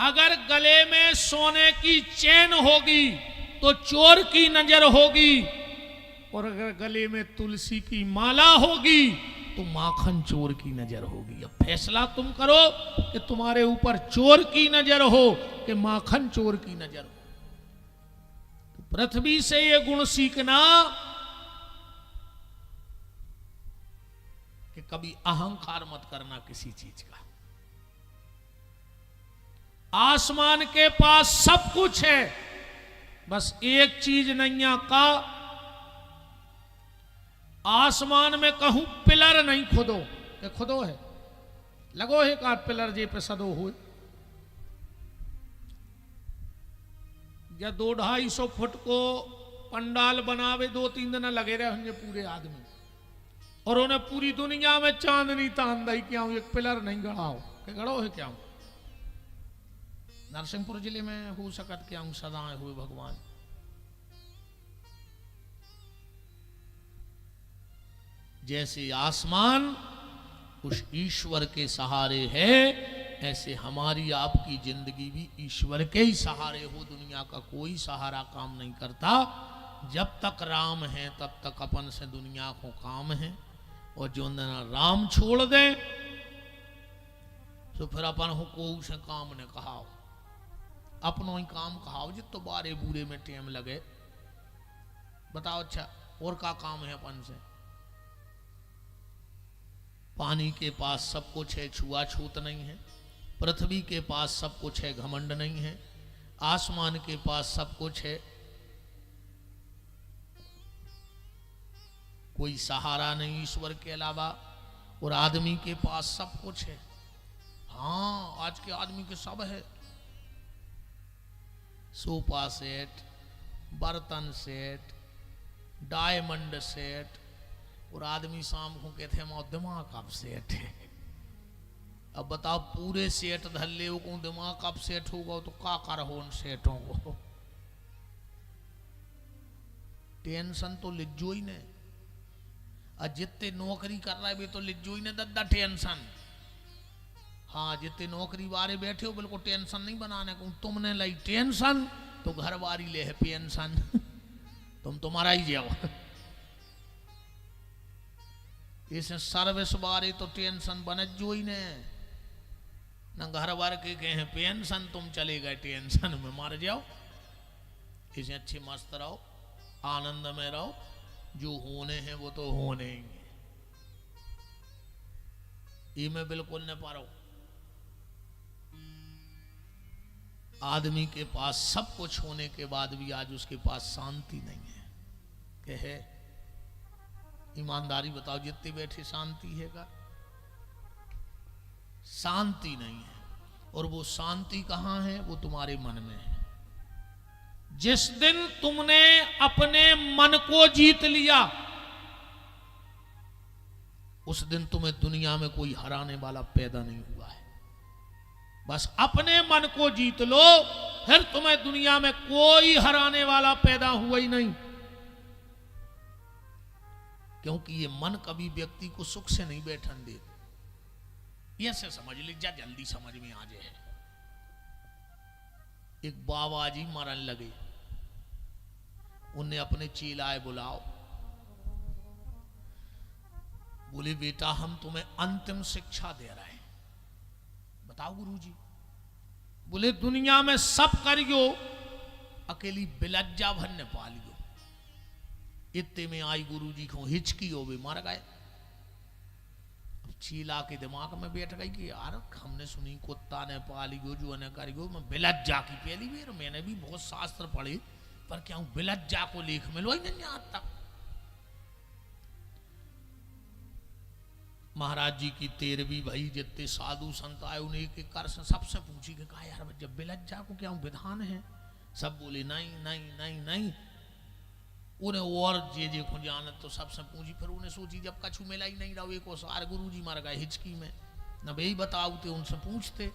अगर गले में सोने की चैन होगी तो चोर की नजर होगी, और अगर गले में तुलसी की माला होगी तो माखन चोर की नजर होगी। अब फैसला तुम करो कि तुम्हारे ऊपर चोर की नजर हो कि माखन चोर की नजर हो। तो पृथ्वी से ये गुण सीखना कि कभी अहंकार मत करना किसी चीज का। आसमान के पास सब कुछ है, बस एक चीज नैया का, आसमान में कहूं पिलर नहीं खुदो, के खुदो है लगो है का पिलर जे पे सदो हो, या 200-250 फुट को पंडाल बनावे 2-3 दिन लगे रहे होंगे पूरे आदमी, और उन्हें पूरी दुनिया में चांदनी तान दई क्या एक पिलर नहीं गड़ाओ, के गड़ो है क्या। नरसिंहपुर जिले में हो सकत क्या सदाएं हुए भगवान। जैसे आसमान उस ईश्वर के सहारे है, ऐसे हमारी आपकी जिंदगी भी ईश्वर के ही सहारे हो। दुनिया का कोई सहारा काम नहीं करता। जब तक राम है तब तक अपन से दुनिया को काम है, और जो दिन राम छोड़ दे तो फिर अपन हो को उसे काम ने कहा, अपनों ही काम कहाओ जित तो बारे बूरे में टेम लगे। बताओ अच्छा और का काम है अपन से। पानी के पास सब कुछ है, छुआछूत नहीं है। पृथ्वी के पास सब कुछ है, घमंड नहीं है। आसमान के पास सब कुछ है, कोई सहारा नहीं ईश्वर के अलावा। और आदमी के पास सब कुछ है। हाँ, आज के आदमी के सब है, सोफा सेट, बर्तन सेट, डायमंड सेट, और आदमी शाम को कहते हैं दिमाग कब सेट है। अब बताओ पूरे सेट धल्ले को दिमाग कब सेट होगा तो का कर हो उन सेटों को। टेंशन तो लिज्जो ही ने, और जितने नौकरी कर रहा है वे तो लिज्जो ही ने दद्दा टेंशन। हाँ, जितने नौकरी वाले बैठे हो बिल्कुल टेंशन नहीं बनाने को। तुमने लाई टेंशन तो घर वारी ले है पेंशन। तुम तुम्हारा ही जाओ। इसे सर्विस बारे तो टेंशन बन जो ही ने, न घर वार के कहे पेंशन, तुम चले गए टेंशन में मर जाओ। इसे अच्छी मस्त रहो, आनंद में रहो। जो होने हैं वो तो होने ही हैं, ये में बिल्कुल न पारो। आदमी के पास सब कुछ होने के बाद भी आज उसके पास शांति नहीं है। क्या है? ईमानदारी बताओ, जितने बैठे शांति है का? शांति नहीं है। और वो शांति कहां है? वो तुम्हारे मन में है। जिस दिन तुमने अपने मन को जीत लिया, उस दिन तुम्हें दुनिया में कोई हराने वाला पैदा नहीं हुआ है। बस अपने मन को जीत लो, फिर तुम्हें दुनिया में कोई हराने वाला पैदा हुआ ही नहीं। क्योंकि ये मन कभी व्यक्ति को सुख से नहीं बैठन दे। ऐसे समझ लीजिए, जल्दी समझ में आ जाए। एक बाबा जी मरन लगे, उन्हें अपने चेलाए बुलाओ, बोले बेटा हम तुम्हें अंतिम शिक्षा दे रहे हैं। बताओ गुरुजी। बोले दुनिया में सब करियो, अकेली बिलज्जा भर ने पालियो। इतने में आई गुरुजी को हिचकी हो भी मर गए। अब चीला के दिमाग में बैठ गई कि यार हमने सुनी कुत्ता ने पालियो, जो ने करियो, मैं बिलज्जा की पहली बार। मैंने भी बहुत शास्त्र पढ़े, पर क्या बिलज्जा को लेख मिलो ही नहीं आज तक। महाराज जी की 13वीं भई, जितने साधु संत आए उन्हें एक एक कर सबसे पूछी कि कहा यार जब बिलज्जा को क्या विधान है? सब बोले नहीं नहीं नहीं नहीं। उन्हें और जे को जानत तो सबसे पूछी। फिर उन्हें सोची जब कछु मिला ही नहीं रहा, एक सार गुरु जी मर गए हिचकी में, न भाई बताओ थे उनसे पूछते।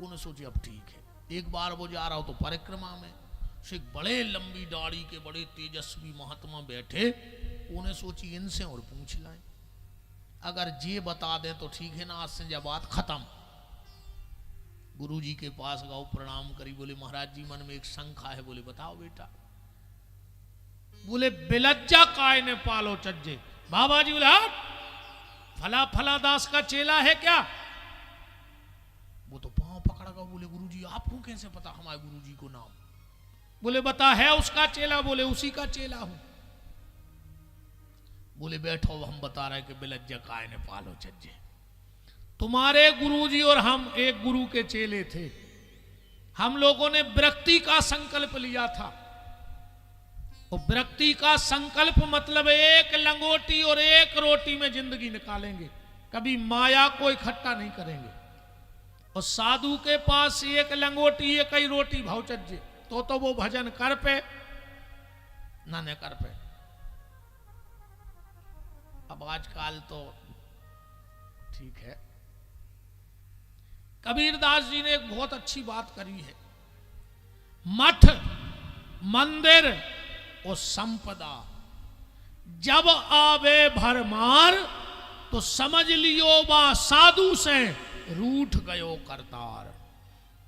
उन्हें सोची अब ठीक है। एक बार वो जा रहा हो तो परिक्रमा में से बड़े लंबी दाढ़ी के बड़े तेजस्वी महात्मा बैठे। उन्हें सोची इनसे और पूछ लाएं, अगर जे बता दे तो ठीक है ना, आज से जब बात खत्म। गुरुजी के पास गए, प्रणाम करी, बोले महाराज जी मन में एक शंका है। बोले बताओ बेटा। बोले बिलज्जा काय ने पालो चज्जे। बाबा जी बोले हाँ, फला फला दास का चेला है क्या? वो तो पांव पकड़ गया। बोले गुरुजी आपको कैसे पता हमारे गुरुजी को नाम? बोले बता है उसका चेला? बोले उसी का चेला हूं। बोले बैठो हम बता रहे कि बिलज्जा काय ने पालो चज्जे। तुम्हारे गुरुजी और हम एक गुरु के चेले थे। हम लोगों ने विरक्ति का संकल्प लिया था। और विरक्ति का संकल्प मतलब एक लंगोटी और एक रोटी में जिंदगी निकालेंगे, कभी माया को इकट्ठा नहीं करेंगे। और साधु के पास एक लंगोटी एक ही रोटी भावचज्जे, तो वो भजन कर पे ना न कर पे। अब आजकल तो ठीक है। कबीरदास जी ने एक बहुत अच्छी बात करी है, मठ मंदिर और संपदा जब आवे भरमार, तो समझ लियो बा साधु से रूठ गयो करतार।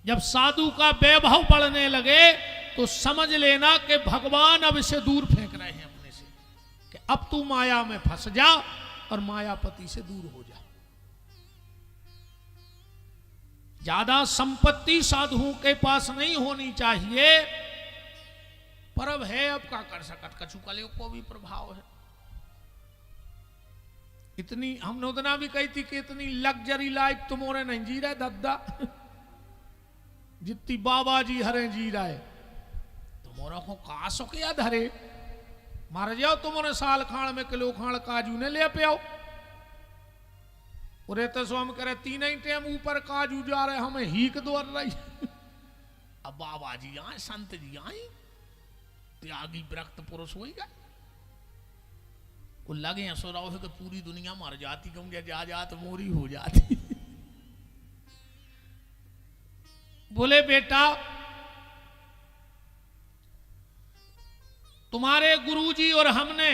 जब साधु का वैभव बढ़ने लगे तो समझ लेना कि भगवान अब इसे दूर फेंक रहे हैं अपने से, कि अब तू माया में फंस जा और मायापति से दूर हो जा। ज्यादा संपत्ति साधुओं के पास नहीं होनी चाहिए, पर अब है, अब क्या कर सकत, कछु कले को भी प्रभाव है। इतनी हमने उतना भी कही थी कि इतनी लग्जरी लाइफ तुम्हारे नहीं जी रहे दद्दा, जितनी बाबा जी हरे जी रहे। तुम्हारा को का सुखिया धरे, मार जाओ तुम्हारे साल खाण में किलो खाण काजू ने ले पे आओ। और तो सो हम करे तीन ही टाइम ऊपर काजू जा रहे, हमें हीक दौड़ रही। अब बाबा जी आए, संत जी आए, त्यागी विरक्त पुरुष हो गए। को लगे ऐसा रहो कि पूरी दुनिया मर जाती, क्योंकि जा जा तो मोरी हो जाती। बोले बेटा तुम्हारे गुरुजी और हमने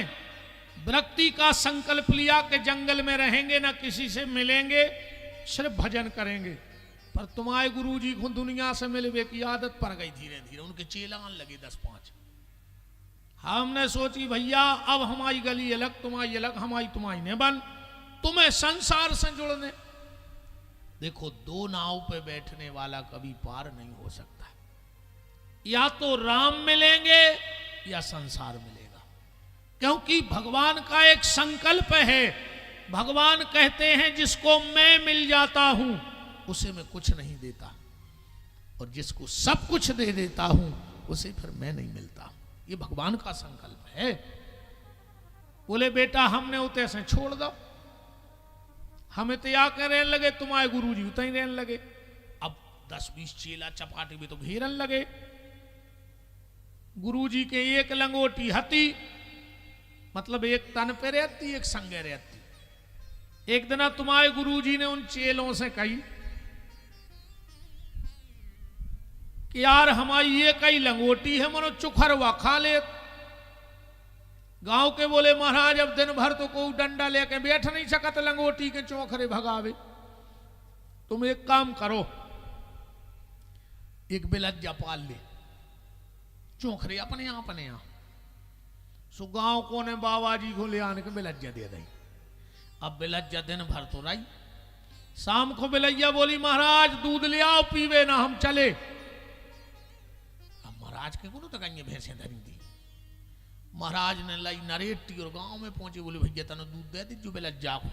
विरक्ति का संकल्प लिया कि जंगल में रहेंगे, ना किसी से मिलेंगे, सिर्फ भजन करेंगे। पर तुम्हारे गुरुजी को दुनिया से मिलने की आदत पड़ गई धीरे धीरे, उनके चेलान लगे 10-5। हमने सोची भैया अब हमारी गली अलग, तुम्हारी अलग, हमारी तुम्हारी ने बन, तुम्हें संसार से जुड़ने। देखो दो नाव पे बैठने वाला कभी पार नहीं हो सकता, या तो राम मिलेंगे या संसार मिलेगा। क्योंकि भगवान का एक संकल्प है, भगवान कहते हैं जिसको मैं मिल जाता हूं उसे मैं कुछ नहीं देता, और जिसको सब कुछ दे देता हूं उसे फिर मैं नहीं मिलता। ये भगवान का संकल्प है। बोले बेटा हमने उते से छोड़ दो, हमें तो या कर रहने लगे, तुम्हारे गुरुजी उतना ही रहने लगे। अब 10-20 चेला चपाटे में तो घेरन लगे। गुरुजी के एक लंगोटी हती, मतलब एक तन पे रहती, एक संगे रहती। एक दिन तुम्हारे गुरुजी ने उन चेलों से कही कि यार हमारी ये कई लंगोटी है, मनो चुखरवा खा ले। गांव के बोले महाराज अब दिन भर तो कोई डंडा लेके बैठ नहीं सकत लंगोटी के चौखरे भगावे, तुम एक काम करो, एक बिलज्जा पाल ले, चौखरे अपने यहाँ। सो गांव को ने बाबा जी को ले आने के बिलज्जा दे दी। अब बिलज्जा दिन भर तो रही, शाम को बिलैया बोली महाराज दूध ले आओ पीवे ना, हम चले। अब महाराज के को तो कहीं भैंसे धरी दी। महाराज ने लाई नरेटी और गांव में पहुंचे, बोले भैया तने दूध दे दीजिए बिलज्जा को।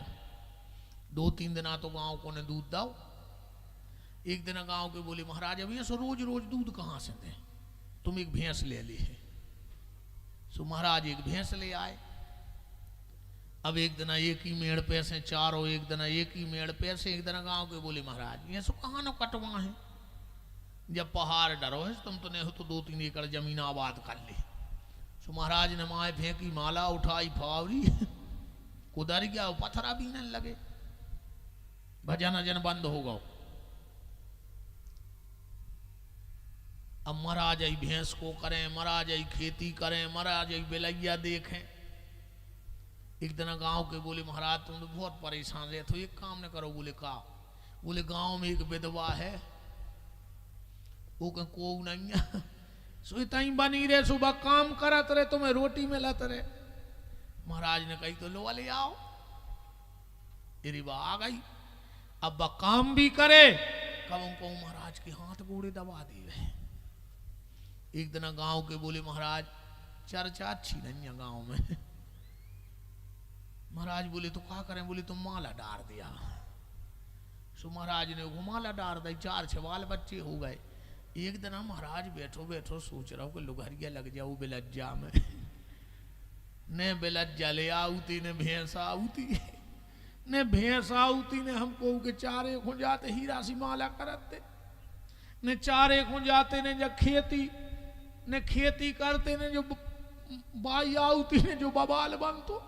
2-3 दिन तो गांव को ने दूध दाओ। एक दिन गांव के बोले महाराज अभी ऐसा रोज रोज दूध कहां से दे, तुम एक भैंस ले ली है। सो महाराज एक भैंस ले आए। अब एक दिन एक ही मेड़ पे से चारों, एक दिन एक ही मेड़ पे से। एक दिन गांव के बोले महाराज ये सो कहां न कटवा है, जब पहाड़ डरो है तुम तो नहीं हो तो 2-3 एकड़ जमीन आबाद कर ली। सो महाराज ने माए फेंकी माला, उठाई फावरी, कुदर गया, पत्थरा बीने लगे, भजन अजन बंद हो गया। अब महाराज आई भैंस को करें, महाराज आई खेती करें, महाराज आई बिलैया देखें। एक दिन गांव के बोले महाराज तुम तो बहुत परेशान रहे, तो एक काम न करो। बोले का? बोले गांव में एक विधवा है, वो कह को नहीं सो तई बनी रहे सुबह काम करत रहे तुम्हें रोटी मिलत रहे। महाराज ने कही तो लो ले आओ। रिवा आ गई, अब वह काम भी करे कब उनको महाराज के हाथ गोड़े दबा दिए। एक दिन गांव के बोले महाराज चर्चा अच्छी नहीं है गांव में। महाराज बोले तो क्या करें? बोले तो माला डाल दिया। सो महाराज ने वो माला डाल दी, 4 बाल बच्चे हो गए। एक दिन महाराज बैठो बैठो सोच रहा हूँ कि लुघरिया लग जाऊ बिलज्जा में। ने बिलज्जा ले आऊती ने भैंस आऊती ने भैंस आऊती ने हमको के चारे खो जाते हीरा सी माला करते ने चारे खो जाते ने जब खेती करते ने जो बाई आऊती ने जो बबाल बनतो।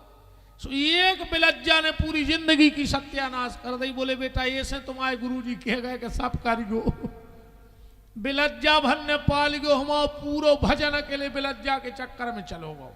सो एक बिलज्जा ने पूरी जिंदगी की सत्यानाश कर दी। बोले बेटा ऐसे तुम्हारे गुरुजी कह गए कि सब कर गो बिलज्जा भन ने पाल गो हम पूरो भजन के लिए बिलज्जा के चक्कर में चलो गो।